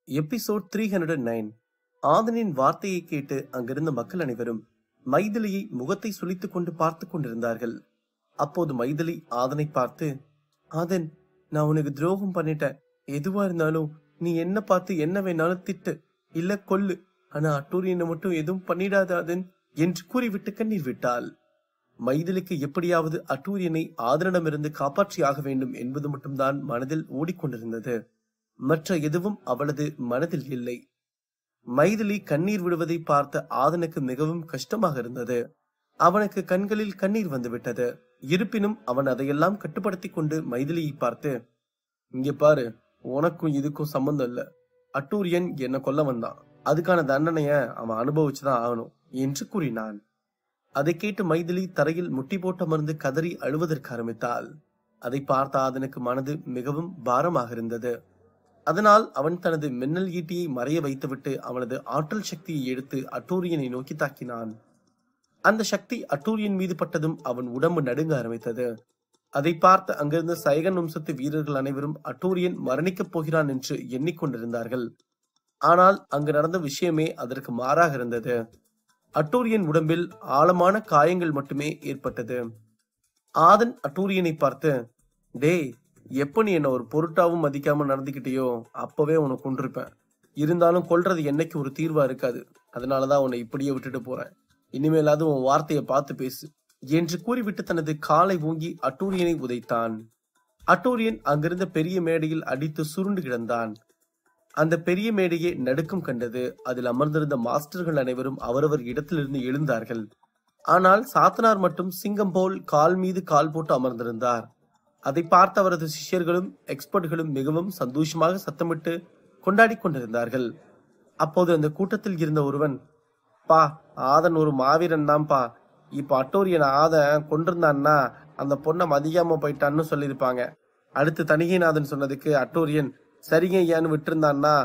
Episode 309. ஆதனின் வார்த்தையை கேட்டு அங்கிருந்த மக்கள் அனைவரும் மைதிலியை முகத்தை சுளித்துக் கொண்டு பார்த்து கொண்டிருந்தார்கள். அப்போது மைதிலி ஆதனை பார்த்து, ஆதன், நான் உனக்கு துரோகம் பண்ணிட்டேன். எதுவா இருந்தாலும் நீ என்ன பார்த்து என்ன வேணாலும் திட்டு, இல்ல கொல்லு. ஆனா அட்டூரியனை மட்டும் எதுவும் பண்ணிடாத ஆதன் என்று கூறிவிட்டு கண்ணீர் விட்டாள். மைதிலிக்கு எப்படியாவது அட்டூரியனை ஆதனிடமிருந்து காப்பாற்றியாக வேண்டும் என்பது மட்டும்தான் மனதில் ஓடிக்கொண்டிருந்தது. மற்ற எதுவும் அவளது மனதில் இல்லை. மைதிலி கண்ணீர் விடுவதை பார்த்த ஆதனுக்கு மிகவும் கஷ்டமாக இருந்தது. அவனுக்கு கண்களில் கண்ணீர் வந்துவிட்டது. இருப்பினும் அவன் அதையெல்லாம் கட்டுப்படுத்தி கொண்டு மைதிலியை பார்த்து, இங்க பாரு, உனக்கும் இதுக்கும் சம்பந்தம் இல்ல. அட்டூரியன் என்ன கொல்ல வந்தான். அதுக்கான தண்டனைய அவன் அனுபவிச்சுதான் ஆகணும் என்று கூறினான். அதை கேட்டு மைதிலி தரையில் முட்டி போட்டு அமர்ந்து கதறி அழுவதற்கு ஆரம்பித்தாள். அதை பார்த்த ஆதனுக்கு மனது மிகவும் பாரமாக இருந்தது. அதனால் அவன் தனது மின்னல் ஈட்டியை மறைய வைத்துவிட்டு அவனது ஆற்றல் சக்தியை எடுத்து அட்டூரியனை நோக்கி தாக்கினான். அந்த சக்தி அட்டூரியன் மீது பட்டதும் அவன் உடம்பு நடுங்க ஆரம்பித்தது. அதை பார்த்த அங்கிருந்த சைகன் வம்சத்து வீரர்கள் அனைவரும் அட்டூரியன் மரணிக்கப் போகிறான் என்று எண்ணிக்கொண்டிருந்தார்கள். ஆனால் அங்கு நடந்த விஷயமே அதற்கு மாறாக இருந்தது. அட்டூரியன் உடம்பில் ஆழமான காயங்கள் மட்டுமே ஏற்பட்டது. ஆதன் அட்டூரியனை பார்த்து, டேய், எப்ப நீ என்ன ஒரு பொருட்டாவும் மதிக்காம நடந்துகிட்டியோ அப்பவே உன்னை கொண்டிருப்பேன். இருந்தாலும் கொல்றது என்னைக்கு ஒரு தீர்வா இருக்காது. அதனாலதான் உன்னை இப்படியே விட்டுட்டு போறேன். இனிமேலாவது உன் வார்த்தையை பார்த்து பேசு என்று கூறிவிட்டு தனது காலை ஊங்கி அட்டூரியனை உதைத்தான். அட்டூரியன் அங்கிருந்த பெரிய மேடையில் அடித்து சுருண்டு கிடந்தான். அந்த பெரிய மேடையை நடுக்கம் கண்டது. அதில் அமர்ந்திருந்த மாஸ்டர்கள் அனைவரும் அவரவர் இடத்திலிருந்து எழுந்தார்கள். ஆனால் சாத்தனார் மட்டும் சிங்கம் போல் கால் மீது கால் போட்டு அமர்ந்திருந்தார். அதை பார்த்த அவரது சிஷ்யர்களும் எக்ஸ்பர்ட்களும் மிகவும் சந்தோஷமாக சத்தமிட்டு கொண்டாடி கொண்டிருந்தார்கள். அப்போது அந்த கூட்டத்தில் இருந்த ஒருவன், பா, ஆதன் ஒரு மாவீரன் தான்ப்பா. இப்ப அட்டூரியன் ஆதன் கொண்டிருந்தான்னா அந்த பொண்ணை மதிக்காம போயிட்டான்னு சொல்லியிருப்பாங்க. அடுத்து தணிகைநாதன் சொன்னதுக்கு அட்டூரியன் சரிங்க ஐயான்னு விட்டுருந்தான்னா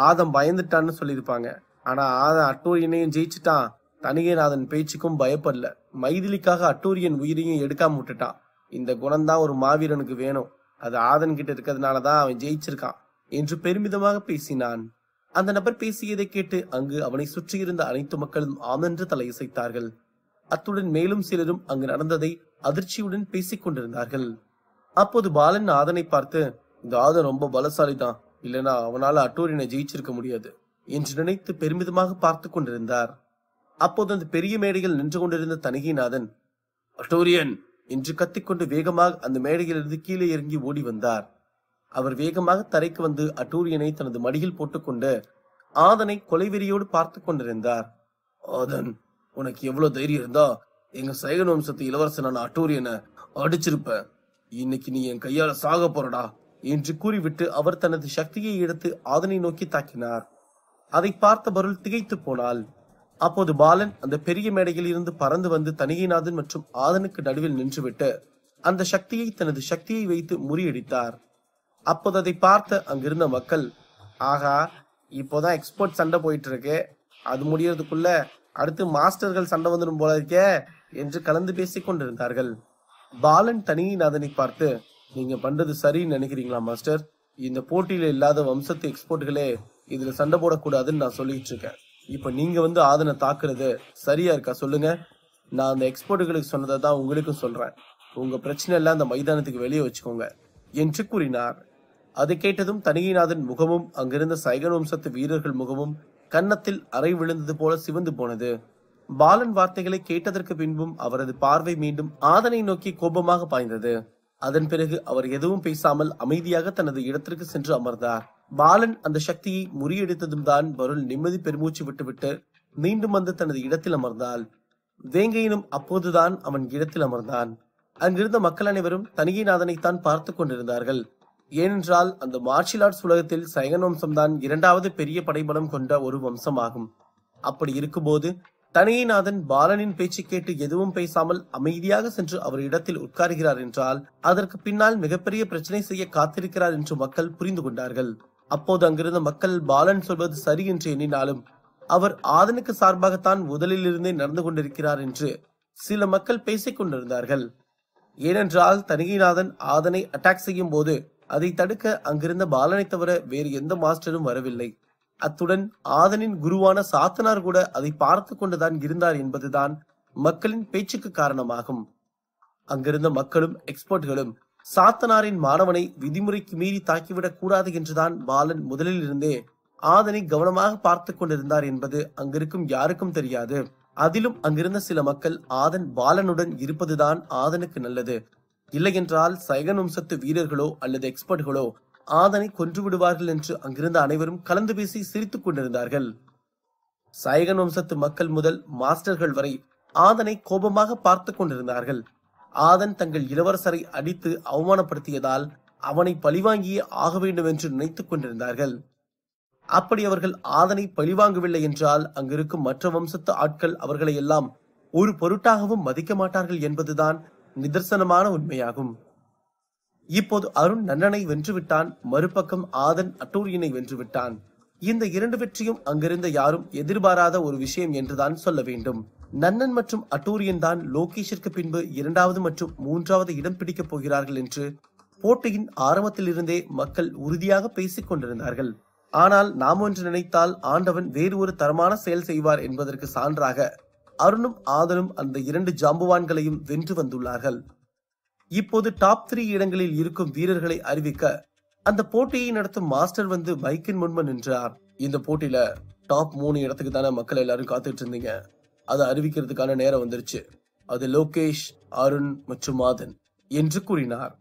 ஆதம் பயந்துட்டான்னு சொல்லியிருப்பாங்க. ஆனா ஆதன் அட்டூரியனையும் ஜெயிச்சுட்டான். தணிகைநாதன் பேச்சுக்கும் பயப்படல. மைதிலிக்காக அட்டூரியன் உயிரையும் எடுக்காம விட்டுட்டான். இந்த குணம்தான் ஒரு மாவீரனுக்கு வேணும். அது ஆதன் கிட்ட இருக்கிறதுனாலதான் அவன் ஜெயிச்சிருக்கான் என்று பெருமிதமாக பேசினான். அந்த நபர் பேசியதை கேட்டு அங்கு அவனை சுற்றியிருந்த அனைத்து மக்களும் ஆமென்று தலையசைத்தார்கள். அத்துடன் மேலும் சிலரும் அங்கு நடந்ததை அதிர்ச்சியுடன் பேசிக் கொண்டிருந்தார்கள். அப்போது பாலன் ஆதனை பார்த்து, இந்த ஆதன் ரொம்ப பலசாலிதான், இல்லைன்னா அவனால அட்டூரியனை ஜெயிச்சிருக்க முடியாது என்று நினைத்து பெருமிதமாக பார்த்து கொண்டிருந்தார். அப்போது அந்த பெரிய மேடையில் நின்று கொண்டிருந்த தணிகைநாதன், அட்டூரியன் என்று கத்திக்கொண்டு வேகமாக அந்த மேடையிலிருந்து கீழே இறங்கி ஓடி வந்தார். அவர் வேகமாக தரைக்கு வந்து அட்டூரியனை தனது மடியில் போட்டுக்கொண்டு ஆதனை கொலைவெறியோடு பார்த்து கொண்டிருந்தார். ஆதன், உனக்கு எவ்வளவு தைரியம் இருந்தா எங்க சைகன் வம்சத்து இளவரசனான அட்டூரியனை அடிச்சிருப்ப. இன்னைக்கு நீ என் கையால சாக போறடா என்று கூறிவிட்டு அவர் தனது சக்தியை எடுத்து ஆதனை நோக்கி தாக்கினார். அதை பார்த்த பருள் திகைத்து போனாள். அப்போது பாலன் அந்த பெரிய மேடையில் இருந்து பறந்து வந்து தணிகைநாதன் மற்றும் ஆதனுக்கு நடுவில் நின்றுவிட்டு அந்த சக்தியை தனது சக்தியை வைத்து முறியடித்தார். அப்போது அதை பார்த்த அங்கிருந்த மக்கள், ஆகா, இப்போதான் எக்ஸ்பர்ட் சண்டை போயிட்டு இருக்கு, அது முடியறதுக்குள்ள அடுத்து மாஸ்டர்கள் சண்டை வந்துடும் போல இருக்கே என்று கலந்து பேசிக் கொண்டிருந்தார்கள். பாலன் தணிகைநாதனை பார்த்து, நீங்க பண்றது சரின்னு நினைக்கிறீங்களா மாஸ்டர்? இந்த போட்டியில இல்லாத வம்சத்து எக்ஸ்பர்ட்களே இதுல சண்டை போடக்கூடாதுன்னு நான் சொல்லிட்டு இருக்கேன். இப்ப நீங்க வந்து ஆதனை தாக்குறது சரியா இருக்கா சொல்லுங்க? நான் அந்த எக்ஸ்பர்ட்டுகளுக்கு சொன்னதை தான் உங்களுக்கும் சொல்றேன். உங்க பிரச்சனை எல்லாம் அந்த மைதானத்துக்கு வெளியே வச்சுக்கோங்க என்று கூறினார். அதை கேட்டதும் தணிகைநாதன் முகமும் அங்கிருந்த சைகன் வம்சத்து வீரர்கள் முகமும் கன்னத்தில் அறை விழுந்தது போல சிவந்து போனது. பாலன் வார்த்தைகளை கேட்டதற்கு பின்பும் அவரது பார்வை மீண்டும் ஆதனை நோக்கி கோபமாக பாய்ந்தது. அதன் பிறகு அவர் எதுவும் பேசாமல் அமைதியாக தனது இடத்திற்கு சென்று அமர்ந்தார். பாலன் அந்த சக்தியை முறியடித்ததும் தான் பருள் நிம்மதி பெருமூச்சு விட்டுவிட்டு மீண்டும் வந்து தனது இடத்தில் அமர்ந்தாள். வேங்கையினும் அப்போதுதான் அவன் இடத்தில் அமர்ந்தான். அங்கிருந்த மக்கள் அனைவரும் தணிகைநாதனைத்தான் பார்த்து கொண்டிருந்தார்கள். ஏனென்றால் அந்த மார்ஷியல் ஆர்ட்ஸ் உலகத்தில் சைகன் வம்சம்தான் இரண்டாவது பெரிய படைபலம் கொண்ட ஒரு வம்சமாகும். அப்படி இருக்கும்போது தணிகைநாதன் பாலனின் பேச்சு கேட்டு எதுவும் பேசாமல் அமைதியாக சென்று அவர் இடத்தில் உட்காருகிறார் என்றால் அதற்கு பின்னால் மிகப்பெரிய பிரச்சனை செய்ய காத்திருக்கிறார் என்று மக்கள் புரிந்து கொண்டார்கள். அப்போது அங்கிருந்த மக்கள் பாலன் சொல்வது சரி என்று எண்ணினாலும் அவர் ஆதனுக்கு சார்பாகத்தான் முதலில் இருந்தே நடந்து கொண்டிருக்கிறார் என்று சில மக்கள் பேசிக் கொண்டிருந்தார்கள். ஏனென்றால் தணிகைநாதன் ஆதனை அட்டாக் செய்யும் போது அதை தடுக்க அங்கிருந்த பாலனை தவிர வேறு எந்த மாஸ்டரும் வரவில்லை. அத்துடன் ஆதனின் குருவான சாத்தனார் கூட அதை பார்த்து கொண்டுதான் இருந்தார் என்பதுதான் மக்களின் பேச்சுக்கு காரணமாகும். அங்கிருந்த மக்களும் எக்ஸ்பர்ட்களும் சாத்தனாரின் மாணவனை விதிமுறைக்கு மீறி தாக்கிவிடக் கூடாது என்றுதான் பாலன் முதலில் இருந்தே ஆதனை கவனமாக பார்த்து கொண்டிருந்தார் என்பது அங்கிருக்கும் யாருக்கும் தெரியாது. அதிலும் அங்கிருந்த சில மக்கள் ஆதன் பாலனுடன் இருப்பதுதான் ஆதனுக்கு நல்லது, இல்லையென்றால் சைகன் வம்சத்து வீரர்களோ அல்லது எக்ஸ்பர்ட்களோ ஆதனை கொன்று விடுவார்கள் என்று அங்கிருந்த அனைவரும் கலந்து பேசி சிரித்துக் கொண்டிருந்தார்கள். சைகன் வம்சத்து மக்கள் முதல் மாஸ்டர்கள் வரை ஆதனை கோபமாக பார்த்து கொண்டிருந்தார்கள். ஆதன் தங்கள் இளவரசரை அடித்து அவமானப்படுத்தியதால் அவனை பழிவாங்கியே ஆக வேண்டும் என்று நினைத்துக் கொண்டிருந்தார்கள். அப்படி அவர்கள் ஆதனை பழிவாங்கவில்லை என்றால் அங்கிருக்கும் மற்ற வம்சத்து ஆட்கள் அவர்களை எல்லாம் ஒரு பொருட்டாகவும் மதிக்க மாட்டார்கள் என்பதுதான் நிதர்சனமான உண்மையாகும். இப்போது அருண் நன்னனை வென்றுவிட்டான், மறுபக்கம் ஆதன் அட்டூரியனை வென்றுவிட்டான். இந்த இரண்டு வெற்றியும் அங்கிருந்த யாரும் எதிர்பாராத ஒரு விஷயம் என்றுதான் சொல்ல வேண்டும். நன்னன் மற்றும் அட்டூரியன் தான் லோகேஷிற்கு பின்பு இரண்டாவது மற்றும் மூன்றாவது இடம் பிடிக்கப் போகிறார்கள் என்று போட்டியின் ஆரம்பத்தில் இருந்தே மக்கள் உறுதியாக பேசிக் கொண்டிருந்தார்கள். ஆனால் நாம் ஒன்று நினைத்தால் ஆண்டவன் வேறு ஒரு தரமான செயல் செய்வார் என்பதற்கு சான்றாக அருணும் ஆதனும் அந்த இரண்டு ஜாம்புவான்களையும் வென்று வந்துள்ளார்கள். இப்போது டாப் 3 இடங்களில் இருக்கும் வீரர்களை அறிவிக்க அந்த போட்டியை நடத்தும் மாஸ்டர் வந்து மைக்கின் முன்பு நின்றார். இந்த போட்டியில டாப் 3 இடத்துக்கு தானே மக்கள் எல்லாரும் காத்துட்டு இருந்தீங்க, அதை அறிவிக்கிறதுக்கான நேரம் வந்துருச்சு. அது லோகேஷ், அருண் மற்றும் ஆதன் என்று கூறினார்.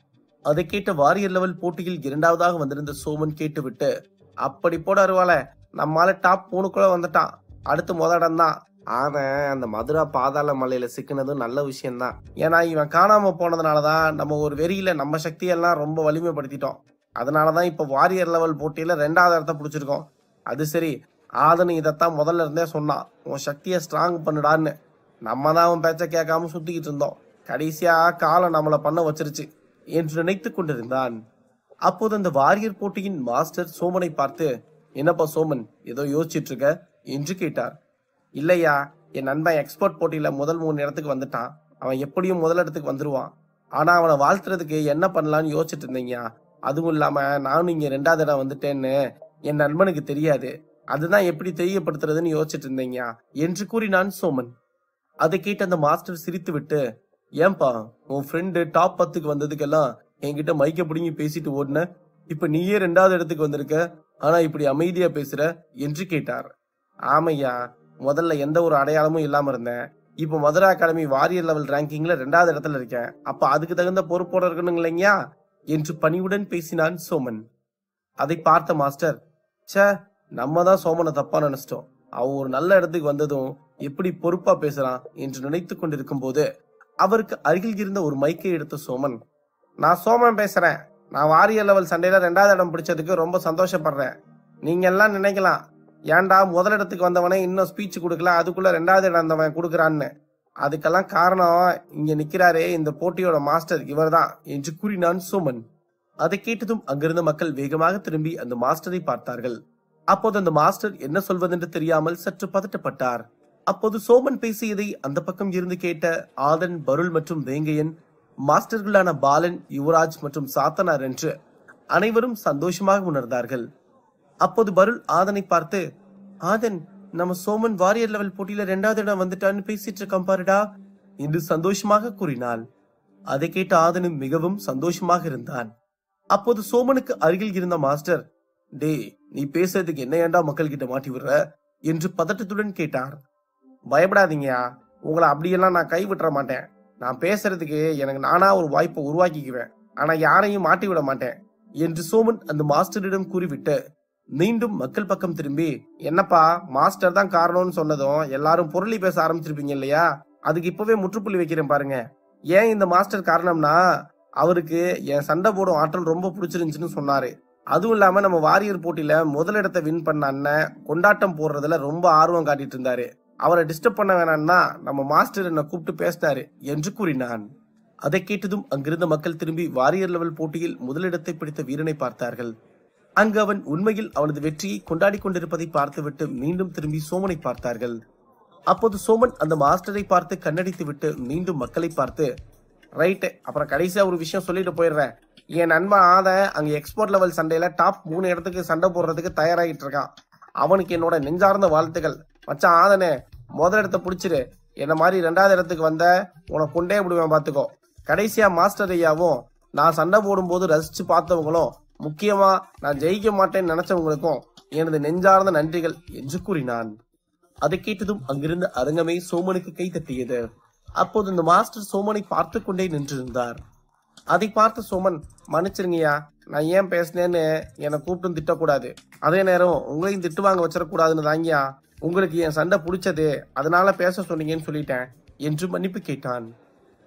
அதை கேட்ட வாரியர் லெவல் போட்டியில் இரண்டாவதாக வந்திருந்த சோமன் கேட்டுவிட்டு, அப்படி போட அருவால, நம்மால டாப் 3க்குள்ள வந்துட்டான், அடுத்து முதலிடம் தான். அந்த மதுரா பாதாள மலையில சிக்கினதும் நல்ல விஷயம்தான். ஏன்னா இவன் காணாம போனதுனாலதான் நம்ம ஒரு வெறியில நம்ம சக்தியெல்லாம் ரொம்ப வலிமைப்படுத்திட்டோம். அதனாலதான் இப்ப வாரியர் லெவல் போட்டியில 2வது இடத்த பிடிச்சிருக்கோம். அது சரி, ஆதன் இதைத்தான் முதல்ல இருந்தே சொன்னான், உன் சக்தியை ஸ்ட்ராங் பண்ணுடான்னு. நம்ம தான் அவன் பேச்ச கேட்காம சுத்திக்கிட்டு இருந்தோம். கடைசியா காலம் நம்மளை பண்ண வச்சிருச்சு என்று நினைத்து கொண்டிருந்தான். அப்போது அந்த வாரியர் போட்டியின் மாஸ்டர் சோமனை பார்த்து, என்னப்பா சோமன், ஏதோ யோசிச்சுட்டு இருக்க என்று கேட்டார். இல்லையா, என் நண்பன் எக்ஸ்போர்ட் போட்டியில முதல் 3 இடத்துக்கு வந்துட்டான். அவன் எப்படியும் முதலிடத்துக்கு வந்துருவான். ஆனா அவனை வாழ்த்துறதுக்கு என்ன பண்ணலான்னு யோசிச்சுட்டு இருந்தீங்க. அதுவும் இல்லாம நானும் இங்க 2வது இடம் வந்துட்டேன்னு என் நண்பனுக்கு தெரியாது. அதுதான் எப்படி தெரியப்படுத்துறதுன்னு யோசிச்சுட்டு இருந்தீங்க என்று கூறினான் சோமன். அதை கேட்டு அந்த மாஸ்டர் சிரித்து விட்டு, ஏன்பா உன் ஃப்ரெண்டு டாப் 10க்கு வந்ததுக்கெல்லாம் என்கிட்ட மைக்க பிடிங்கி பேசிட்டு ஓடுன, இப்ப நீயே 2வது இடத்துக்கு வந்திருக்க, ஆனா இப்படி அமைதியா பேசுற என்று கேட்டார். ஆமையா, முதல்ல எந்த ஒரு அடையாளமும் இல்லாம இருந்தேன். இப்ப மதுரா அகாடமி வாரியர் லெவல் ரேங்கிங்ல 2வது இடத்துல இருக்கேன். அப்ப அதுக்கு தகுந்த பொறுப்போட இருக்கணும் இல்லையா என்று பணிவுடன் பேசினான் சோமன். அதை பார்த்த மாஸ்டர், சே, நம்ம தான் சோமனை தப்பா நினைச்சிட்டோம். அவன் ஒரு நல்ல இடத்துக்கு வந்ததும் எப்படி பொறுப்பா பேசுறான் என்று நினைத்து கொண்டிருக்கும் போது அவருக்கு அருகில் இருந்த ஒரு மைக்கை எடுத்த சோமன், நான் சோமன் பேசுறேன். நான் வாரியர் லெவல் சண்டையில 2வது இடம் பிடிச்சதுக்கு ரொம்ப சந்தோஷப்படுறேன். நீங்க எல்லாம் நினைக்கலாம், ஏன்டா முதலிடத்துக்கு வந்தவனே இன்னும் ஸ்பீச் கொடுக்கல, அதுக்குள்ள 2வது இடம் வந்தவன் கொடுக்குறான்னு. அதுக்கெல்லாம் காரணம் இங்க நிக்கிறாரே இந்த போட்டியோட மாஸ்டர், இவர்தான் என்று கூறினான் சோமன். அதை கேட்டதும் அங்கிருந்த மக்கள் வேகமாக திரும்பி அந்த மாஸ்டரை பார்த்தார்கள். அப்போது அந்த மாஸ்டர் என்ன சொல்வதென்று தெரியாமல் சற்று பதட்டப்பட்டார். அப்போது சோமன் பேசியதை அந்த பக்கம் இருந்து கேட்ட ஆதன், பருள் மற்றும் வேங்கையன் மாஸ்டர்களான பாலன், யுவராஜ் மற்றும் சாத்தனார் என்று அனைவரும் சந்தோஷமாக உணர்ந்தார்கள். அப்போது பருள் ஆதனை பார்த்து, ஆதன், நம்ம சோமன் வாரியர் லெவல் போட்டியில 2வது இடம் வந்துட்டான்னு பேசிட்டு இருக்கான் பாருடா என்று சந்தோஷமாக கூறினாள். அதை கேட்ட ஆதனும் மிகவும் சந்தோஷமாக இருந்தான். அப்போது சோமனுக்கு அருகில் இருந்த மாஸ்டர், டே, நீ பேசுறதுக்கு என்ன ஏண்டா மக்கள் கிட்ட மாட்டி விடுற என்று பதட்டத்துடன் கேட்டார். பயப்படாதீங்கயா, உங்களை அப்படியெல்லாம் நான் கைவிட்டுற மாட்டேன். நான் பேசுறதுக்கு எனக்கு நானா ஒரு வாய்ப்பை உருவாக்கிக்குவேன், ஆனா யாரையும் மாட்டி விட மாட்டேன் என்று சோமன் அந்த மாஸ்டரிடம் கூறிவிட்டு மீண்டும் மக்கள் பக்கம் திரும்பி, என்னப்பா மாஸ்டர் தான் காரணம்னு சொன்னதும் எல்லாரும் பொருளி பேச ஆரம்பிச்சிருப்பீங்க இல்லையா, அதுக்கு இப்பவே முற்றுப்புள்ளி வைக்கிறேன் பாருங்க. ஏன் இந்த மாஸ்டர் காரணம்னா, அவருக்கு என் சண்டை போடும் ஆற்றல் ரொம்ப பிடிச்சிருந்துச்சுன்னு சொன்னாரு. அதுவும் இல்லாம நம்ம வாரியர் போட்டியில முதலிடத்தை வின் பண்ண அண்ணன் கொண்டாட்டம் போடுறதுல ரொம்ப ஆர்வம் காட்டிட்டு இருந்தாரு. அவரை டிஸ்டர்ப் பண்ண வேணாம்னா நம்ம மாஸ்டர் என்ன கூப்பிட்டு பேசினாரு என்று கூறினான். அதை கேட்டதும் அங்கிருந்த மக்கள் திரும்பி வாரியர் லெவல் போட்டியில் முதலிடத்தை பிடித்த வீரனை பார்த்தார்கள். அங்கு அவன் உண்மையில் அவனது வெற்றியை கொண்டாடி கொண்டிருப்பதை பார்த்துவிட்டு மீண்டும் திரும்பி சோமனை பார்த்தார்கள். அப்போது சோமன் அந்த மாஸ்டரை பார்த்து கண்ணடித்து விட்டு மீண்டும் மக்களை பார்த்து, ரைட்டு, அப்புறம் கடைசியா ஒரு விஷயம் சொல்லிட்டு போயிடுறேன். என் நண்பன் ஆத அங்க எக்ஸ்போர்ட் லெவல் சண்டையில டாப் 3 இடத்துக்கு சண்டை போடுறதுக்கு தயாராகிட்டு இருக்கான். அவனுக்கு என்னோட நெஞ்சார்ந்த வாழ்த்துக்கள். மச்சான் ஆதனே, முதல் இடத்த பிடிச்சிரு. என்ன மாதிரி 2வது இடத்துக்கு வந்த உனக்கு கொண்டே விடுவேன் பாத்துக்கோ. கடைசியா மாஸ்டர் ஐயாவும் நான் சண்டை போடும்போது ரசிச்சு பார்த்தவங்களும், முக்கியமா நான் ஜெயிக்க மாட்டேன்னு நினைச்சவங்களுக்கும் எனது நெஞ்சார்ந்த நன்றிகள் என்று கூறினான். அதை கேட்டதும் அங்கிருந்த அரங்கமே சோமனுக்கு கை தட்டியது. அப்போது இந்த மாஸ்டர் சோமனை பார்த்து கொண்டே நின்றிருந்தார். அதை பார்த்த சோமன், மன்னிச்சிருங்கய்யா, நான் ஏன் பேசினேன்னு என்னை கூப்பிட்டு திட்டக்கூடாது, அதே நேரம் உங்களையும் திட்டு வாங்க வச்சிடக்கூடாதுன்னு தாங்கியா உங்களுக்கு என் சண்டை பிடிச்சது, அதனால பேச சொன்னீங்கன்னு சொல்லிட்டேன் என்று மன்னிப்பு கேட்டான்.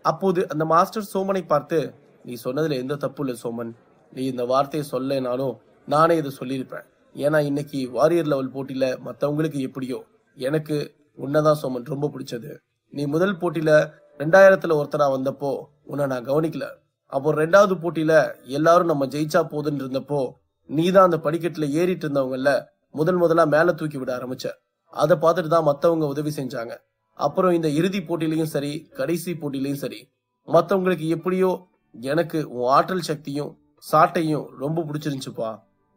அப்போது அந்த மாஸ்டர் சோமனை பார்த்து, நீ சொன்னதுல எந்த தப்பு இல்லை சோமன், நீ இந்த வார்த்தையை சொல்லனாலும் நானே இதை சொல்லியிருப்பேன். ஏன்னா இன்னைக்கு வாரியர் லெவல் போட்டியில மற்றவங்களுக்கு எப்படியோ எனக்கு உன்னதான் சோமன் ரொம்ப பிடிச்சது. நீ முதல் போட்டியில 2000த்துல ஒருத்தரா வந்தப்போ உன்னை நான் கவனிக்கல. அப்போ 2வது போட்டியில எல்லாரும் நம்ம ஜெயிச்சா போதுன்னு இருந்தப்போ நீதான் அந்த படிக்கட்டுல ஏறிட்டு இருந்தவங்கல்ல முதலா மேல தூக்கி விட ஆரம்பிச்ச. அதை பார்த்துட்டு தான் மத்தவங்க உதவி செஞ்சாங்க. அப்புறம் இந்த இறுதி போட்டியிலையும் சரி கடைசி போட்டியிலையும் சரி மத்தவங்களுக்கு எப்படியோ எனக்கு உன் ஆற்றல் சக்தியும் சாட்டையும் ரொம்ப பிடிச்சிருந்துச்சுப்பா.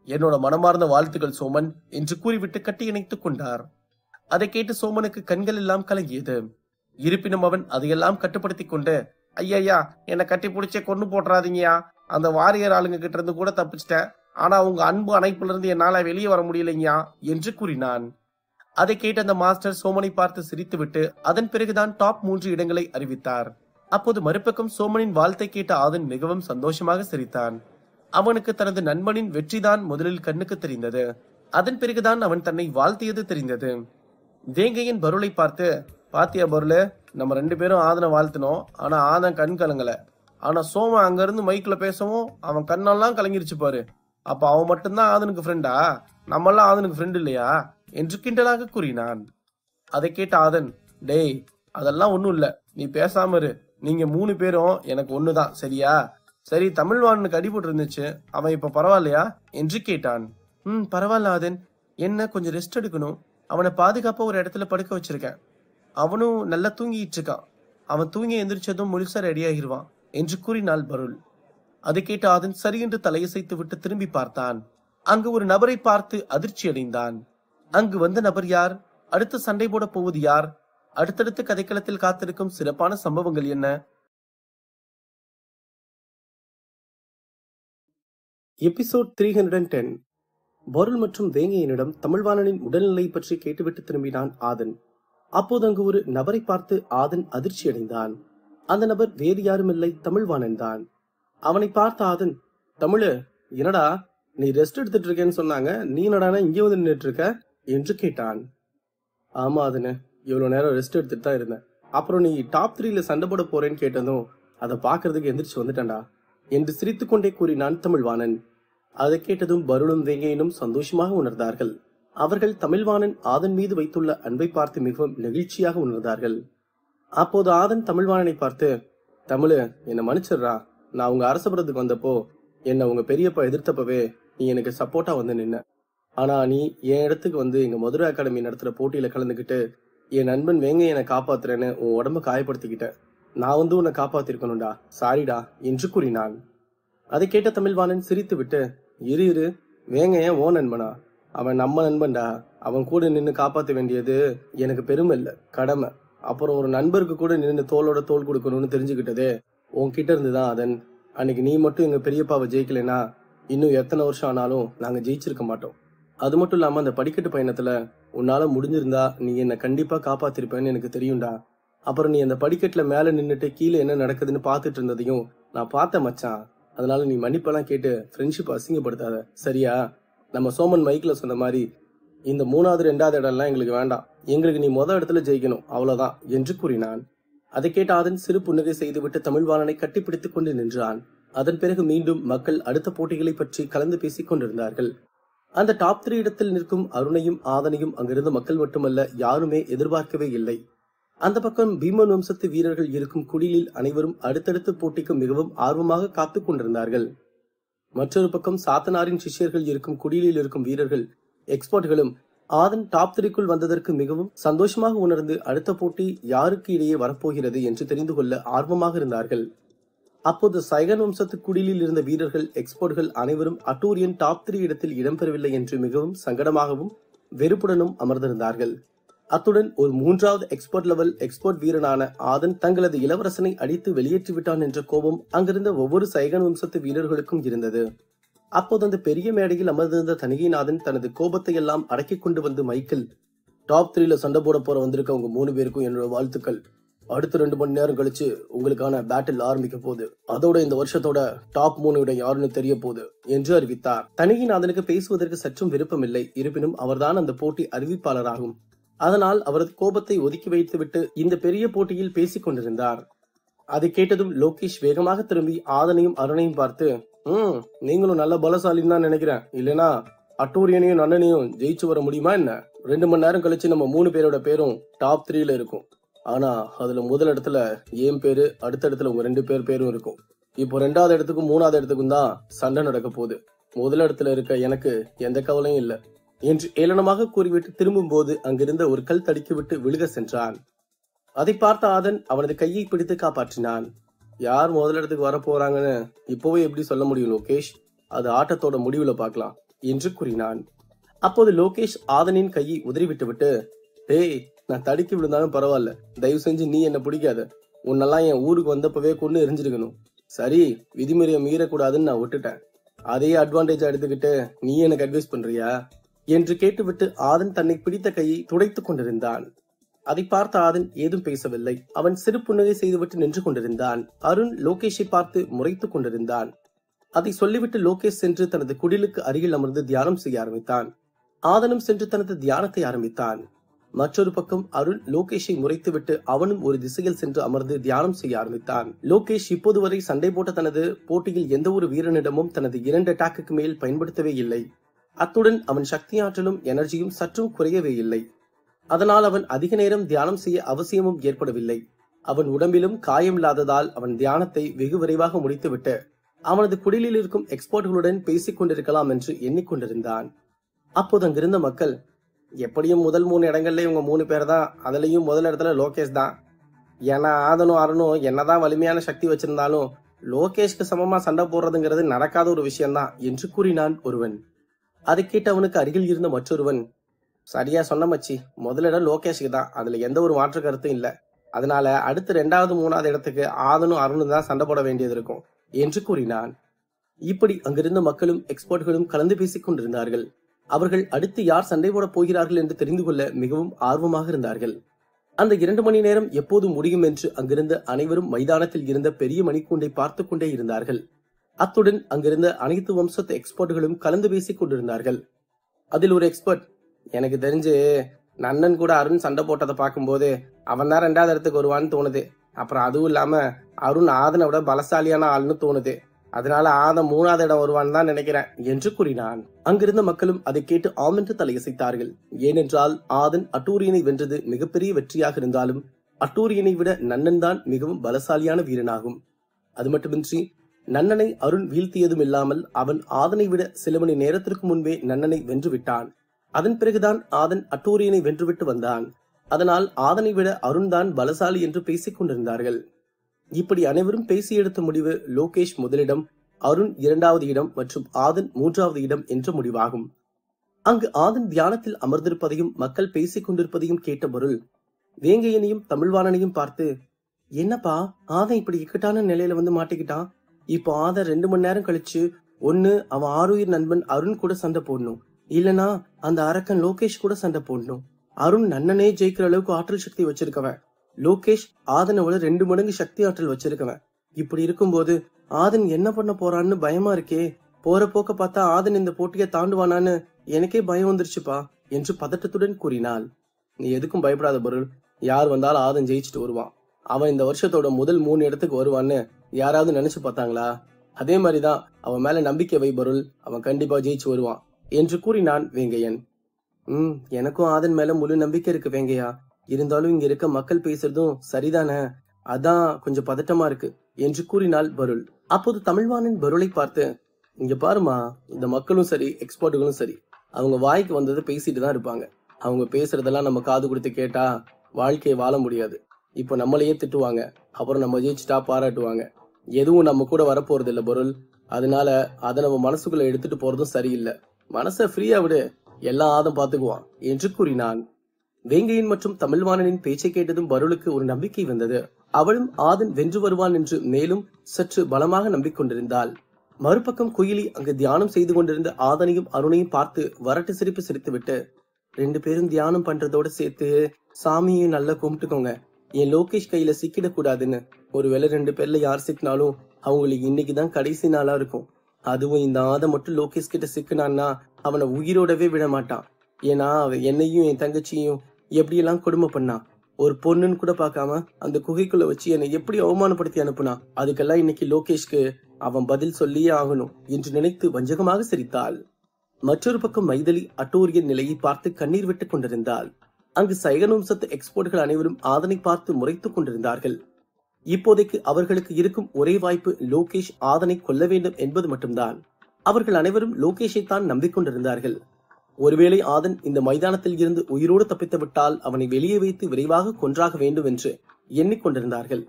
என்னோட மனமார்ந்த வாழ்த்துக்கள் சோமன் என்று கூறிவிட்டு கட்டி இணைத்துக் கொண்டார். அதை கேட்டு சோமனுக்கு கண்கள் எல்லாம் கலங்கியது. இருப்பினும் அவன் அதையெல்லாம் கட்டுப்படுத்தி கொண்டு, ஐயா என்னை கட்டி பிடிச்சே கொண்டு போட்டுறாதீங்கயா, அந்த வாரியர் ஆளுங்க கிட்ட இருந்து கூட தப்பிச்சிட்டேன், ஆனா உங்க அன்பு அணைப்புல இருந்து என்னால வெளியே வர முடியலைங்கயா என்று கூறினான். அதை கேட்ட அந்த மாஸ்டர் சோமனை பார்த்து சிரித்துவிட்டு அதன் பிறகுதான் டாப் 3 இடங்களை அறிவித்தார். அப்போது மறுபக்கம் சோமனின் வாழ்த்தை கேட்ட ஆதன் மிகவும் சந்தோஷமாக சிரித்தான். அவனுக்கு தனது நண்பனின் வெற்றிதான் முதலில் கண்ணுக்கு தெரிந்தது. அதன் பிறகுதான் அவன் தன்னை வாழ்த்தியது தெரிந்தது. வேங்கையின் பருளை பார்த்து, பாத்தியா பருளு, நம்ம 2 பேரும் ஆதனை வாழ்த்தினோம், ஆனா ஆதன் கண் கலங்கல. ஆனா சோமன் அங்க இருந்து மைக்ல பேசவும் அவன் கண்ணெல்லாம் கலங்கிருச்சு பாரு. அப்ப அவன் மட்டும்தான் ஆதனுக்கு ஃப்ரெண்டா, நம்மெல்லாம் ஆதனுக்கு ஃப்ரெண்ட் இல்லையா என்று கிண்டலாக கூறினான். அதை கேட்ட ஆதன், டேய் அதெல்லாம் ஒண்ணும் இல்ல, நீ பேசாம இரு, நீங்க 3 பேரும் எனக்கு ஒண்ணுதான் சரியா? சரி, தமிழ்வாணனுக்கு அடிபட்டு இருந்துச்சு, அவன் இப்ப பரவாயில்லையா என்று கேட்டான். பரவாயில்ல ஆதன், என்ன கொஞ்சம் ரெஸ்ட் எடுக்கணும், அவனை பாதுகாப்பா ஒரு இடத்துல படுக்க வச்சிருக்கேன், அவனும் நல்லா தூங்கிட்டு இருக்கான், அவன் தூங்கி எந்திரிச்சதும் முழுசா ரெடி ஆகிருவான் என்று கூறினாள் பருள். அதை கேட்ட ஆதன் சரி என்று தலையசைத்து விட்டு திரும்பி பார்த்தான். அங்கு ஒரு நபரை பார்த்து அதிர்ச்சி அடைந்தான். அங்கு வந்த நபர் யார்? அடுத்து சண்டை போட போவது யார்? அடுத்தடுத்து கதைக்களத்தில் காத்திருக்கும் சிறப்பான சம்பவங்கள் என்ன? எபிசோட் 310. பருள் மற்றும் வேங்கையனிடம் தமிழ்வாணனின் உடல்நிலை பற்றி கேட்டுவிட்டு திரும்பினான் ஆதன். அப்போது அங்கு ஒரு நபரை பார்த்து ஆதன் அதிர்ச்சி அடைந்தான். அந்த நபர் வேறு யாரும் இல்லை, தமிழ்வாணன் தான். அவனை பார்த்த ஆதன், தமிழு என்னடா நீ ரெஸ்ட் எடுத்துட்டு இருக்கேன்னு சொன்னாங்க, நீ என்னடானா இங்கே வந்து நின்றுட்டு இருக்க என்று கேட்டான். ஆமா ஆதனு, இவ்வளவு நேரம் ரெஸ்ட் எடுத்துட்டு தான் இருந்தேன். அப்புறம் நீ டாப் 3ல சண்டை போட போறேன்னு கேட்டதும் அதை பாக்குறதுக்கு எந்திரிச்சு வந்துட்டேன்டா என்று சிரித்துக்கொண்டே கூறினான் தமிழ்வாணன். அதை கேட்டதும் பருளும் வேங்கையனும் சந்தோஷமாக உணர்ந்தார்கள். அவர்கள் தமிழ்வாணன் ஆதன் மீது வைத்துள்ள அன்பை பார்த்து மிகவும் நெகிழ்ச்சியாக உணர்ந்தார்கள். அப்போது ஆதன் தமிழ்வாணனை பார்த்து, தமிழு என்னை மன்னிச்சிடுறா, நான் உங்க அரசபுரத்துக்கு வந்தப்போ என்னை உங்க பெரியப்பா எதிர்த்தப்பவே நீ எனக்கு சப்போர்ட்டா வந்து நின்ன. ஆனா நீ என் இடத்துக்கு வந்து எங்க மதுரை அகாடமி நடத்துற போட்டியில கலந்துகிட்டு என் நண்பன் வேங்கையனை காப்பாத்துறேன்னு உன் உடம்ப காயப்படுத்திக்கிட்ட. நான் வந்து உன்னை காப்பாத்திருக்கணும்டா, சாரிடா என்று கூறினான். அதை கேட்ட தமிழ்வாணன் சிரித்து விட்டு, இரு வேங்கையன் ஓ நண்பனா? அவன் நம்ம நண்பன்டா, அவன் கூட நின்று காப்பாற்ற வேண்டியது எனக்கு பெருமை இல்ல, கடமை. அப்புறம் ஒரு நண்பருக்கு கூட நின்று தோளோட தோல் கொடுக்கணும்னு தெரிஞ்சுக்கிட்டதே உன்கிட்ட இருந்துதான். அதன் அன்னைக்கு நீ மட்டும் எங்க பெரியப்பாவை ஜெயிக்கலைன்னா இன்னும் எத்தனை வருஷம் ஆனாலும் நாங்க ஜெயிச்சிருக்க மாட்டோம். அது மட்டும் இல்லாம அந்த படிக்கட்டு பயணத்துல உன்னால முடிஞ்சிருந்தா நீ என்னை கண்டிப்பா காப்பாத்திருப்பேன்னு எனக்கு தெரியும்டா. அப்புறம் நீ அந்த படிக்கட்டுல மேல நின்னுட்டு கீழே என்ன நடக்குதுன்னு பாத்துட்டு இருந்ததையும் நான் பார்த்தேன் மச்சான். அதனால நீ மன்னிப்பெல்லாம் கேட்டு ஃப்ரெண்ட்ஷிப் அசிங்கப்படுத்தாத, சரியா? நம்ம சோமன் மைக்ல சொன்ன மாதிரி இந்த 3வது 2வது இடம்லாம் எங்களுக்கு வேண்டாம், எங்களுக்கு நீ முதல் இடத்துல ஜெயிக்கணும், அவ்வளவுதான் என்று கூறினான். அதை கேட்ட ஆதன் சிறு புன்னகை செய்துவிட்டு தமிழ்வாணனை கட்டிப்பிடித்துக் கொண்டு நின்றான். அதன் பிறகு மீண்டும் மக்கள் அடுத்த போட்டிகளை பற்றி கலந்து பேசிக் கொண்டிருந்தார்கள். அந்த டாப் 3 இடத்தில் நிற்கும் அருணையும் ஆதனையும் அங்கிருந்த மக்கள் மட்டுமல்ல யாருமே எதிர்பார்க்கவே இல்லை. அந்த பக்கம் பீமன் வம்சத்து வீரர்கள் இருக்கும் குடிலில் அனைவரும் அடுத்தடுத்த போட்டிக்கு மிகவும் ஆர்வமாக காத்துக் கொண்டிருந்தார்கள். மற்றொரு பக்கம் சாத்தனாரின் சிஷ்யர்கள் இருக்கும் குடிலில் இருக்கும் வீரர்கள் எக்ஸ்பர்ட்களும் ஆதன் டாப் 3க்குள் வந்ததற்கு மிகவும் சந்தோஷமாக உணர்ந்து அடுத்த போட்டி யாருக்கு இடையே வரப்போகிறது என்று தெரிந்து கொள்ள ஆர்வமாக இருந்தார்கள். அப்போது சைகன் வம்சத்து குடிலில் இருந்த வீரர்கள் எக்ஸ்பர்ட்கள் அனைவரும் அட்டூரியன் டாப் 3 இடத்தில் இடம்பெறவில்லை என்று மிகவும் சங்கடமாகவும் வெறுப்புடனும் அமர்ந்திருந்தார்கள். அத்துடன் ஒரு மூன்றாவது எக்ஸ்பர்ட் லெவல் எக்ஸ்பர்ட் வீரனான ஆதன் தங்களது இளவரசனை அடித்து வெளியேற்றி விட்டான் என்ற கோபம் அங்கிருந்த ஒவ்வொரு சைகன் வம்சத்து வீரர்களுக்கும் இருந்தது. அப்போது அந்த பெரிய மேடையில் அமர்ந்திருந்த தணிகைநாதன் தனது கோபத்தை எல்லாம் அடக்கிக் கொண்டு வந்து மைக்கேல், டாப் 3ல சண்டை போட போற வந்திருக்க உங்க 3 பேருக்கும் என்னோட வாழ்த்துக்கள். அடுத்த 2 மணி நேரம் கழிச்சு உங்களுக்கான பேட்டில் ஆரம்பிக்க போகுது. அதோட இந்த வருஷத்தோட டாப் 3 இடம் யாருன்னு தெரிய போகுது என்று அறிவித்தார். தணிகைநாதனுக்கு பேசுவதற்கு சற்றும் விருப்பமில்லை. இருப்பினும் அவர்தான் அந்த போட்டி அறிவிப்பாளராகும். அதனால் அவரது கோபத்தை ஒதுக்கி வைத்துவிட்டு இந்த பெரிய போட்டியில் பேசிக் கொண்டிருந்தார். அதை கேட்டதும் லோகேஷ் வேகமாக திரும்பி ஆதனையும் அருணையும் பார்த்து, நீங்களும் நல்ல பலசாலின்னு தான் நினைக்கிறேன். இல்லனா அட்டூரியனையும் நன்னனையும் ஜெயிச்சு வர முடியுமா என்ன? 2 மணி நேரம் கழிச்சு நம்ம 3 பேரோட பேரும் டாப் 3ல இருக்கும். ஆனா அதுல முதல் இடத்துல என் பேரு, அடுத்த இடத்துல உங்க 2 பேர் பேரும் இருக்கும். இப்போ 2வது இடத்துக்கும் 3வது இடத்துக்கும் தான் சண்டை நடக்க போகுது. முதல் இடத்துல இருக்க எனக்கு எந்த கவலையும் இல்ல என்று ஏளனமாக கூறிவிட்டு திரும்பும் போது அங்கிருந்த ஒரு கல் தடுக்கிவிட்டு விழுக சென்றான். அதை பார்த்த ஆதன் அவனது கையை பிடித்து காப்பாற்றினான். யார் முதல் இடத்துக்கு வர போறாங்கன்னு இப்பவே எப்படி சொல்ல முடியும் லோகேஷ்? அது ஆட்டத்தோட முடிவுல பாக்கலாம் என்று கூறினான். அப்போது லோகேஷ் ஆதனின் கையை உதறிவிட்டு விட்டு, டேய், நான் தடுக்கி விழுந்தாலும் பரவாயில்ல, தயவு செஞ்சு நீ என்ன பிடிக்காத. உன்னெல்லாம் என் ஊருக்கு வந்தப்பவே கொண்டு எரிஞ்சிருக்கணும். சரி, விதிமுறையை மீறக்கூடாதுன்னு நான் விட்டுட்டேன். அதே அட்வான்டேஜ் எடுத்துக்கிட்டு நீ எனக்கு அட்வைஸ் பண்றியா என்று கேட்டுவிட்டு ஆதன் தன்னை பிடித்த கையை துடைத்துக் கொண்டிருந்தான். அதை பார்த்த ஆதன் ஏதும் பேசவில்லை. அவன் சிறு புன்னகை செய்துவிட்டு நின்று கொண்டிருந்தான். அருண் லோகேஷை பார்த்து முறைத்துக் கொண்டிருந்தான். அதை சொல்லிவிட்டு லோகேஷ் சென்று தனது குடிலுக்கு அருகில் அமர்ந்து தியானம் செய்ய ஆரம்பித்தான். ஆதனும் சென்று தனது தியானத்தை ஆரம்பித்தான். மற்றொரு பக்கம் அருண் லோகேஷை முறைத்துவிட்டு அவனும் ஒரு திசையில் சென்று அமர்ந்து தியானம் செய்ய ஆரம்பித்தான். லோகேஷ் இப்போது வரை சண்டை போட்ட தனது போட்டியில் எந்த ஒரு வீரனிடமும் தனது 2 அட்டாக்கு மேல் பயன்படுத்தவே இல்லை. அத்துடன் அவன் சக்தி ஆற்றலும் எனர்ஜியும் சற்றும் குறையவே இல்லை. அதனால் அவன் அதிக நேரம் தியானம் செய்ய அவசியமும் ஏற்படவில்லை. அவன் உடம்பிலும் காயம் இல்லாததால் அவன் தியானத்தை வெகு விரைவாக முடித்துவிட்டு அவனது குடிலில் இருக்கும் எக்ஸ்பர்ட்களுடன் பேசிக் கொண்டிருக்கலாம் என்று எண்ணிக்கொண்டிருந்தான். அப்போது அங்கிருந்த மக்கள், எப்படியும் முதல் 3 இடங்கள்ல இவங்க 3 பேர் தான், அதுலயும் முதல் இடத்துல லோகேஷ் தான். ஏன்னா ஆதனும் அருணும் என்னதான் வலிமையான சக்தி வச்சிருந்தாலும் லோகேஷ்க்கு சமமா சண்டை போடுறதுங்கிறது நடக்காத ஒரு விஷயம்தான் என்று கூறினான் ஒருவன். அதை கேட்டு அவனுக்கு அருகில் இருந்த மற்றொருவன், சரியா சொன்ன மச்சி, முதலிடம் லோகேஷுக்கு தான், அதுல எந்த ஒரு மாற்று கருத்தும் இல்ல. அதனால அடுத்து 2வது 3வது இடத்துக்கு ஆதனும் அருணும் தான் சண்டை போட வேண்டியது இருக்கும் என்று கூறினான். இப்படி அங்கிருந்த மக்களும் எக்ஸ்பர்ட்களும் கலந்து பேசிக் கொண்டிருந்தார்கள். அவர்கள் அடுத்து யார் சண்டை போட போகிறார்கள் என்று தெரிந்து கொள்ள மிகவும் ஆர்வமாக இருந்தார்கள். அந்த 2 மணி நேரம் எப்போது முடியும் என்று அங்கிருந்த அனைவரும் மைதானத்தில் இருந்த பெரிய மணிக்கூண்டை பார்த்து கொண்டே இருந்தார்கள். அத்துடன் அங்கிருந்த அனைத்து வம்சத்து எக்ஸ்பர்ட்களும் கலந்து பேசிக் கொண்டிருந்தார்கள். அதில் ஒரு எக்ஸ்பர்ட், எனக்கு தெரிஞ்சு நன்னன் கூட அருண் சண்டை போட்டதை பார்க்கும்போது அவன் தான் 2வது இடத்துக்கு வருவான்னு தோணுது. அப்புறம் அதுவும் இல்லாம அருண் ஆதனை விட பலசாலியான ஆள்னு தோணுது. அதனால ஆதன் 3வது இடம் வருவான்னு தான் நினைக்கிறேன் என்று கூறினான். அங்கிருந்த மக்களும் அதை கேட்டு ஆமென்று தலையசைத்தார்கள். ஏனென்றால் ஆதன் அட்டூரியனை வென்றது மிகப்பெரிய வெற்றியாக இருந்தாலும் அட்டூரியனை விட நன்னன் தான் மிகவும் பலசாலியான வீரனாகும். அது மட்டுமின்றி நன்னனை அருண் வீழ்த்தியதும் இல்லாமல் அவன் ஆதனை விட சில மணி நேரத்திற்கு முன்பே நன்னனை வென்று விட்டான். அதன் பிறகுதான் ஆதன் அட்டூரியனை வென்றுவிட்டு வந்தான். அதனால் ஆதனை விட அருண் தான் பலசாலி என்று பேசிக் கொண்டிருந்தார்கள். இப்படி அனைவரும் பேசி எடுத்த முடிவு லோகேஷ் முதலிடம், அருண் 2வது இடம் மற்றும் ஆதன் 3வது இடம் என்ற முடிவாகும். அங்கு ஆதன் தியானத்தில் அமர்ந்திருப்பதையும் மக்கள் பேசிக் கொண்டிருப்பதையும் கேட்ட பொருள் வேங்கையனையும் தமிழ்வாணனையும் பார்த்து, என்னப்பா ஆதன் இப்படி இக்கட்டான நிலையில வந்து மாட்டிக்கிட்டான். இப்போ ஆதன் 2 மணி நேரம் கழிச்சு ஒன்னு அவன் ஆருயிர் நண்பன் அருண் கூட சண்டை போடணும், இல்லனா அந்த அரக்கன் லோகேஷ் கூட சண்டை போடணும். அருண் நன்னனே ஜெயிக்கிற அளவுக்கு ஆற்றல் சக்தி வச்சிருக்கவன். லோகேஷ் ஆதனை விட 2 மடங்கு சக்தி ஆற்றல் வச்சிருக்கவன். இப்படி இருக்கும்போது ஆதன் என்ன பண்ண போறான்னு பயமா இருக்கே. போற போக்க பார்த்தா ஆதன் இந்த போட்டியை தாண்டுவானான்னு எனக்கே பயம் வந்துருச்சுப்பா என்று பதட்டத்துடன் கூறினாள். நீ எதுக்கும் பயப்படாத பொருள், யார் வந்தாலும் ஆதன் ஜெயிச்சுட்டு வருவான். அவன் இந்த வருஷத்தோட முதல் 3 இடத்துக்கு வருவான்னு யாராவது நினைச்சு பார்த்தாங்களா? அதே மாதிரிதான் அவன் மேல நம்பிக்கை வை பொருள், அவன் கண்டிப்பா ஜெயிச்சு வருவான் என்று கூறினான் வேங்கையன். எனக்கும் ஆதன் மேல முழு நம்பிக்கை இருக்கு வேங்கையா. இருந்தாலும் இங்க இருக்க மக்கள் பேசுறதும் சரிதானே, அதான் கொஞ்சம் பதட்டமா இருக்கு என்று கூறினாள் பருள். அப்போது தமிழ்வாணன் பருளை பார்த்து, இங்க பாருமா, இந்த மக்களும் சரி எக்ஸ்பர்ட்டுகளும் சரி அவங்க வாய்க்கு வந்ததை பேசிட்டு தான் இருப்பாங்க. அவங்க பேசுறதெல்லாம் நம்ம காது கொடுத்து கேட்டா வாழ்க்கையை வாழ முடியாது. இப்ப நம்மளையே திட்டுவாங்க, அப்புறம் நம்ம ஜெயிச்சுட்டா பாராட்டுவாங்க. எதுவும் நம்ம கூட வரப்போறது இல்ல பொருள். அதனால அதை நம்ம மனசுக்குள்ள எடுத்துட்டு போறதும் சரியில்லை. மனசை ஃப்ரீயா விடு. எல்லாம் ஆதம் பாத்துக்குவான் என்று கூறினான். வேங்கையின் மற்றும் தமிழ்வாணனின் பேச்சை கேட்டதும் பருளுக்கு ஒரு நம்பிக்கை வந்தது. அவளும் ஆதன் வென்று வருவான் என்று மேலும் சற்று பலமாக நம்பிக்கொண்டிருந்தாள். மறுபக்கம் குயிலி அங்கு தியானம் செய்து கொண்டிருந்த ஆதனையும் அருணையும் பார்த்து வரட்டு சிரிப்பு சிரித்துவிட்டு, 2 பேரும் தியானம் பண்றதோட சேர்த்து சாமியையும் நல்லா கும்பிட்டுக்கோங்க, என் லோகேஷ் கையில சிக்கிடக்கூடாதுன்னு. ஒருவேளை 2 பேர்ல யார் சிக்கினாலும் அவங்களுக்கு இன்னைக்குதான் கடைசி நாளா இருக்கும். அதுவும் இந்த ஆதம் மட்டும் லோகேஷ் கிட்ட சிக்கினான்னா அவனை உயிரோடவே விட மாட்டான். ஏன்னா அவன் என்னையும் என் தங்கச்சியும் எப்படியெல்லாம் கொடுமை பண்ணான். ஒரு பொண்ணுன்னு கூட பார்க்காம அந்த குகைக்குள்ள வச்சு என்னை எப்படி அவமானப்படுத்தி அனுப்புனா. அதுக்கெல்லாம் இன்னைக்கு லோகேஷ்க்கு அவன் பதில் சொல்லியே ஆகணும் என்று நினைத்து வஞ்சகமாக சிரித்தாள். மற்றொரு பக்கம் மைதிலி அட்டூரியன் நிலையை பார்த்து கண்ணீர் விட்டுக் கொண்டிருந்தாள். அங்கு சைகநம்சத்து எக்ஸ்போர்ட்கள் அனைவரும் ஆதனை பார்த்து முறைத்துக் கொண்டிருந்தார்கள். இப்போதைக்கு அவர்களுக்கு இருக்கும் ஒரே வாய்ப்பு லோகேஷ் ஆதனை கொல்ல வேண்டும் என்பது மட்டும்தான். அவர்கள் அனைவரும் லோகேஷை தான் நம்பிக்கொண்டிருந்தார்கள். ஒருவேளை ஆதன் இந்த மைதானத்தில் இருந்து உயிரோடு தப்பித்து விட்டால் அவனை வெளியே வைத்து விரைவாக கொன்றாக வேண்டும் என்று எண்ணிக்கொண்டிருந்தார்கள்.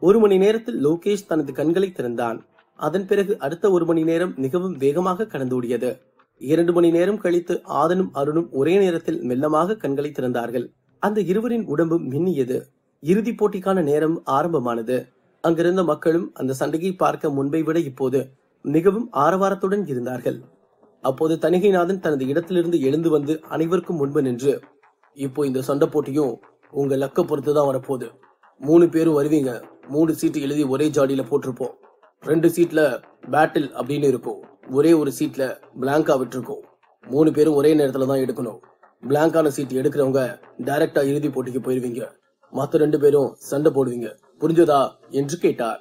1 மணி நேரத்தில் லோகேஷ் தனது கண்களை திறந்தான். அதன் பிறகு அடுத்த 1 மணி நேரம் மிகவும் வேகமாக கடந்தோடியது. 2 மணி நேரம் கழித்து ஆதனும் அருணும் ஒரே நேரத்தில் மெல்லமாக கண்களை திறந்தார்கள். அந்த இருவரின் உடம்பும் மின்னியது. இறுதிப் போட்டிக்கான நேரம் ஆரம்பமானது. அங்கிருந்த மக்களும் அந்த சண்டையை பார்க்க முன்பை விட இப்போது மிகவும் ஆரவாரத்துடன் இருந்தார்கள். அப்போது தணிகைநாதன் தனது இடத்திலிருந்து எழுந்து வந்து அனைவருக்கும் முன்பு நின்று, இப்போ இந்த சண்டை போட்டியும் உங்க லக்க பொறுத்துதான் வரப்போகுது. 3 பேரும் வருவீங்க. 3 சீட்டு எழுதி ஒரே ஜாடியில போட்டிருப்போம். 2 சீட்ல பேட்டில் அப்படின்னு இருக்கும். ஒரே ஒரு சீட்ல பிளாங்கா விட்டுருக்கோம். 3 பேரும் ஒரே நேரத்துல தான் எடுக்கணும். பிளாங்கான சீட் எடுக்கிறவங்க டைரக்டா இறுதி போட்டிக்கு போயிருவீங்க. மற்ற 2 பேரும் சண்டை போடுவீங்க. புரிஞ்சதா என்று கேட்டார்.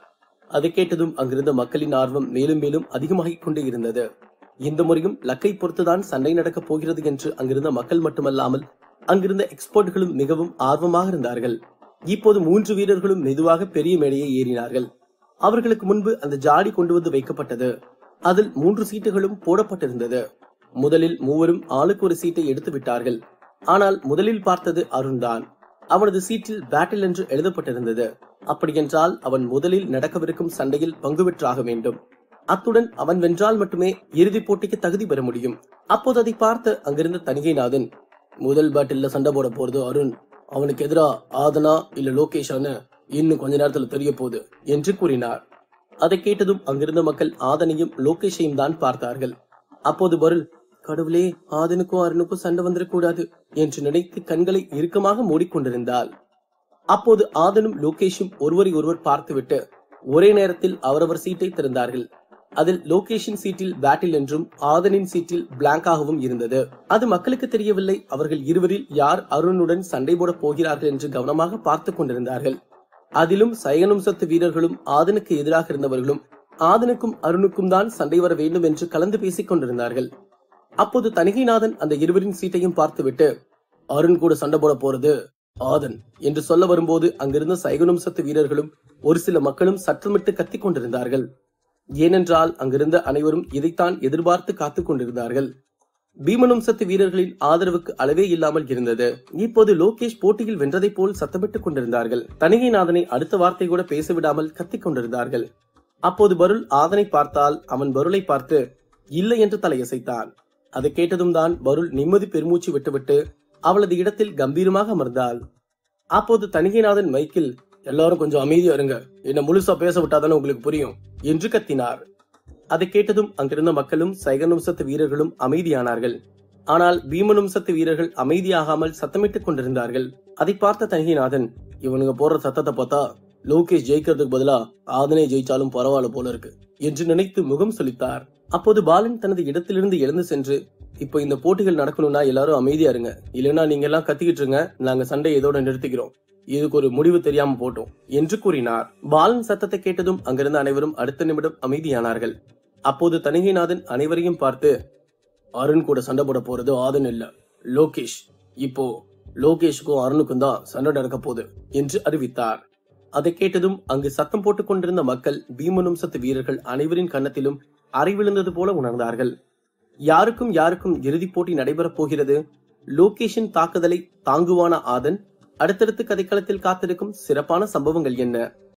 அதை கேட்டதும் அங்கிருந்த மக்களின் ஆர்வம் மேலும் மேலும் அதிகமாகிக் கொண்டே இருந்தது. இந்த முறையும் லக்கை பொறுத்துதான் சண்டை நடக்கப் போகிறது என்று அங்கிருந்த மக்கள் மட்டுமல்லாமல் அங்கிருந்த எக்ஸ்பர்ட்களும் மிகவும் ஆர்வமாக இருந்தார்கள். இப்போது 3 வீரர்களும் மெதுவாக பெரிய மேடையை ஏறினார்கள். அவர்களுக்கு முன்பு அந்த ஜாடி கொண்டு வந்து வைக்கப்பட்டது. அதில் 3 சீட்டுகளும் போடப்பட்டிருந்தது. முதலில் மூவரும் ஆளுக்கு ஒரு சீட்டை எடுத்து விட்டார்கள். ஆனால் முதலில் பார்த்தது அருண் தான். அவனது சீட்டில் பேட்டில் என்று எழுதப்பட்டிருந்தது. அப்படியென்றால் அவன் முதலில் நடக்கவிருக்கும் சண்டையில் பங்கு பெற்றாக வேண்டும். அத்துடன் அவன் வென்றால் மட்டுமே இறுதிப் போட்டிக்கு தகுதி பெற முடியும். அப்போது அதை பார்த்த அங்கிருந்த தணிகைநாதன், முதல் பேட்டில்ல சண்டை போட போறது அருண். அவனுக்கு எதிரா ஆதனா இல்ல லோகேஷான்னு இன்னும் கொஞ்ச நேரத்துல தெரிய போகுது என்று கூறினார். அதை கேட்டதும் அங்கிருந்த மக்கள் ஆதனையும் லோகேஷையும் தான் பார்த்தார்கள். அப்போது பருள், கடவுளே, ஆதனுக்கும் அருணுக்கும் சண்டை வந்துடக்கூடாது என்று நினைத்து கண்களை இறுக்கமாக மூடிக்கொண்டிருந்தாள். அப்போது ஆதனும் லோகேஷும் ஒருவரை ஒருவர் பார்த்துவிட்டு ஒரே நேரத்தில் அவரவர் சீட்டை திறந்தார்கள். அதில் லோகேஷின் சீட்டில் பேட்டில் என்றும் ஆதனின் சீட்டில் பிளாங்காகவும் இருந்தது. அது மக்களுக்கு தெரியவில்லை. அவர்கள் இருவரில் யார் அருணுடன் சண்டை போட போகிறார்கள் என்று கவனமாக பார்த்து கொண்டிருந்தார்கள். அதிலும் சைகநம்சத்து வீரர்களும் ஆதனுக்கு எதிராக இருந்தவர்களும் ஆதனுக்கும் அருணுக்கும் தான் சண்டை வர வேண்டும் என்று கலந்து பேசிக் கொண்டிருந்தார்கள். அப்போது தணிகைநாதன் அந்த இருவரின் சீட்டையும் பார்த்துவிட்டு, அருண் கூட சண்டை போட போறது ஆதன் என்று சொல்ல வரும்போது அங்கிருந்த சைகநம்சத்து வீரர்களும் ஒரு சில மக்களும் சற்றமிட்டு கத்திக் கொண்டிருந்தார்கள். ஏனென்றால் அங்கிருந்த அனைவரும் இதைத்தான் எதிர்பார்த்து காத்துக் கொண்டிருந்தார்கள். பீமநம்சத்து வீரர்களின் ஆதரவுக்கு அளவே இல்லாமல் இருந்தது. இப்போது லோகேஷ் போட்டியில் வென்றதை போல் சத்தமிட்டுக் கொண்டிருந்தார்கள். தணிகைநாதனை அடுத்த வார்த்தை கூட பேசவிடாமல் கத்திக் கொண்டிருந்தார்கள். அப்போது பருள் ஆதனை பார்த்தால் அவன் பருளை பார்த்து இல்லை என்று தலையசைத்தான். அதை கேட்டதும் தான் பருள் நிம்மதி பெருமூச்சு விட்டுவிட்டு அவளது இடத்தில் கம்பீரமாக அமர்ந்தாள். அப்போது தணிகைநாதன் மைக்கில், எல்லாரும் கொஞ்சம் அமைதியா இருங்க, என்ன முழுசா பேச விட்டாதானே உங்களுக்கு புரியும் என்று கத்தினார். அதை கேட்டதும் அங்கிருந்த மக்களும் சைகநம்சத்து வீரர்களும் அமைதியானார்கள். ஆனால் பீமநம்சத்து வீரர்கள் அமைதியாகாமல் சத்தமிட்டுக் கொண்டிருந்தார்கள். அதை பார்த்த தணிகைநாதன், இவனுங்க போடுற சத்தத்தை பார்த்தா லோகேஷ் ஜெயிக்கிறதுக்கு பதிலா ஆதனை ஜெயிச்சாலும் பரவாயில்ல போல இருக்கு என்று நினைத்து முகம் சுளித்தார். அப்போது பாலன் தனது இடத்திலிருந்து எழுந்து சென்று, இப்போ இந்த போட்டிகள் நடக்கணும்னா எல்லாரும் அமைதியா இருங்க, இல்லைன்னா நீங்க எல்லாம் கத்திக்கிட்டு இருங்க, நாங்க சண்டை இதோட நிறுத்திக்கிறோம், இதுக்கு ஒரு முடிவு தெரியாம போட்டோம் என்று கூறினார். பாலன் சத்தத்தை கேட்டதும் அங்கிருந்த அனைவரும் அடுத்த நிமிடம் அமைதியானார்கள். அப்போது தணிகைநாதன் அனைவரையும் பார்த்து, அருண் கூட சண்டை போட போறது ஆதன் இல்ல, லோகேஷ். இப்போ லோகேஷுக்கும் அருணுக்கும் தான் சண்டை நடக்க போகுது என்று அறிவித்தார். அதை கேட்டதும் அங்கு சத்தம் போட்டுக் கொண்டிருந்த மக்கள் பீமநம்சத்து வீரர்கள் அனைவரின் கன்னத்திலும் அறை விழுந்தது போல உணர்ந்தார்கள். யாருக்கும் யாருக்கும் இறுதிப் போட்டி நடைபெறப் போகிறது. லோகேஷின் தாக்குதலை தாங்குவான ஆதன்? அடுத்தடுத்து கதைக்களத்தில் காத்திருக்கும் சிறப்பான சம்பவங்கள் என்ன?